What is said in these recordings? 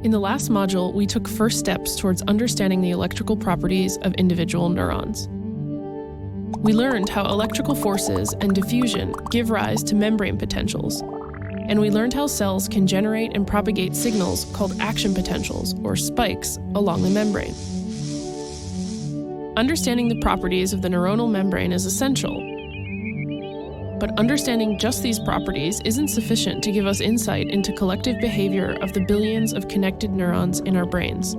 In the last module, we took first steps towards understanding the electrical properties of individual neurons. We learned how electrical forces and diffusion give rise to membrane potentials, and we learned how cells can generate and propagate signals called action potentials, or spikes, along the membrane. Understanding the properties of the neuronal membrane is essential, but understanding just these properties isn't sufficient to give us insight into collective behavior of the billions of connected neurons in our brains.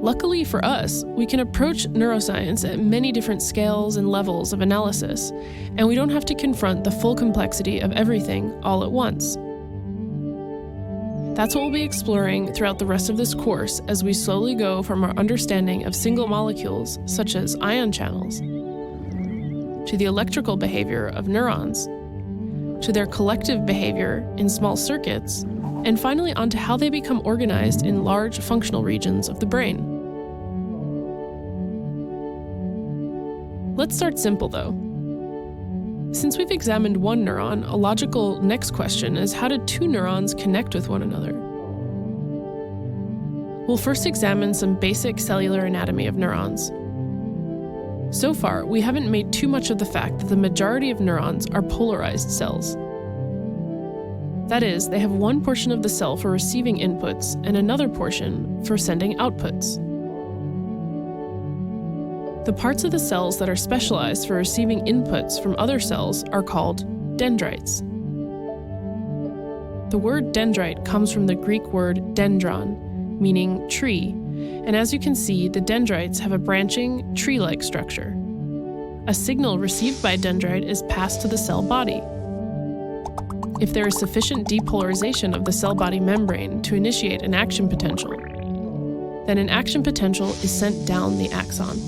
Luckily for us, we can approach neuroscience at many different scales and levels of analysis, and we don't have to confront the full complexity of everything all at once. That's what we'll be exploring throughout the rest of this course as we slowly go from our understanding of single molecules, such as ion channels, to the electrical behavior of neurons, to their collective behavior in small circuits, and finally onto how they become organized in large functional regions of the brain. Let's start simple, though. Since we've examined one neuron, a logical next question is, how do two neurons connect with one another? We'll first examine some basic cellular anatomy of neurons. So far, we haven't made too much of the fact that the majority of neurons are polarized cells. That is, they have one portion of the cell for receiving inputs and another portion for sending outputs. The parts of the cells that are specialized for receiving inputs from other cells are called dendrites. The word dendrite comes from the Greek word dendron, meaning tree, and as you can see, the dendrites have a branching, tree-like structure. A signal received by a dendrite is passed to the cell body. If there is sufficient depolarization of the cell body membrane to initiate an action potential, then an action potential is sent down the axon.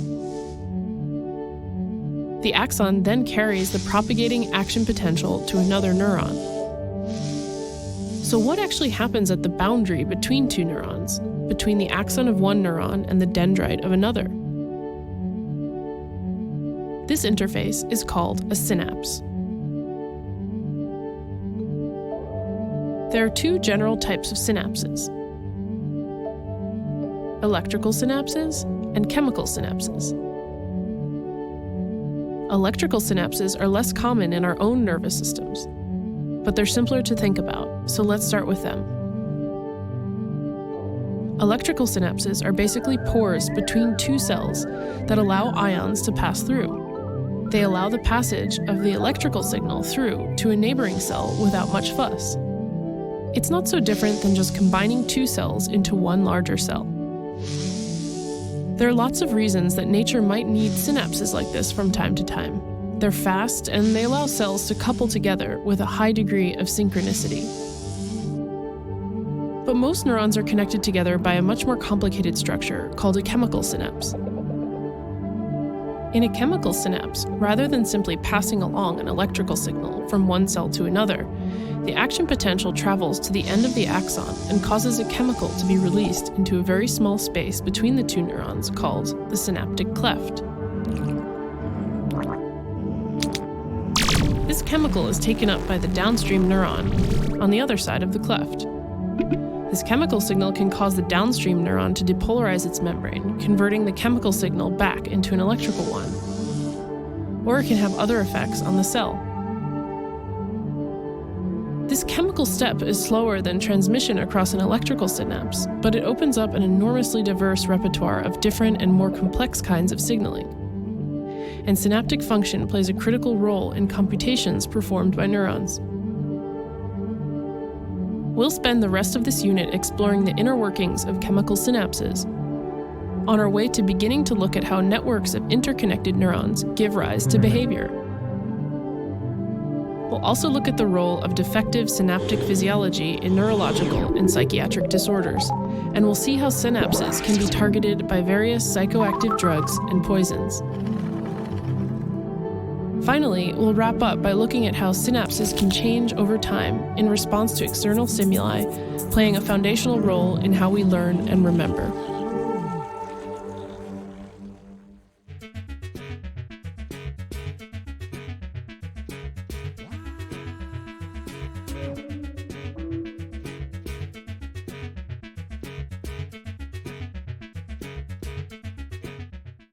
The axon then carries the propagating action potential to another neuron. So what actually happens at the boundary between two neurons, between the axon of one neuron and the dendrite of another? This interface is called a synapse. There are two general types of synapses: electrical synapses and chemical synapses. Electrical synapses are less common in our own nervous systems, but they're simpler to think about, so let's start with them. Electrical synapses are basically pores between two cells that allow ions to pass through. They allow the passage of the electrical signal through to a neighboring cell without much fuss. It's not so different than just combining two cells into one larger cell. There are lots of reasons that nature might need synapses like this from time to time. They're fast, and they allow cells to couple together with a high degree of synchronicity. But most neurons are connected together by a much more complicated structure called a chemical synapse. In a chemical synapse, rather than simply passing along an electrical signal from one cell to another, the action potential travels to the end of the axon and causes a chemical to be released into a very small space between the two neurons called the synaptic cleft. This chemical is taken up by the downstream neuron on the other side of the cleft. This chemical signal can cause the downstream neuron to depolarize its membrane, converting the chemical signal back into an electrical one. Or it can have other effects on the cell. This chemical step is slower than transmission across an electrical synapse, but it opens up an enormously diverse repertoire of different and more complex kinds of signaling. And synaptic function plays a critical role in computations performed by neurons. We'll spend the rest of this unit exploring the inner workings of chemical synapses, on our way to beginning to look at how networks of interconnected neurons give rise to behavior. We'll also look at the role of defective synaptic physiology in neurological and psychiatric disorders, and we'll see how synapses can be targeted by various psychoactive drugs and poisons. Finally, we'll wrap up by looking at how synapses can change over time in response to external stimuli, playing a foundational role in how we learn and remember.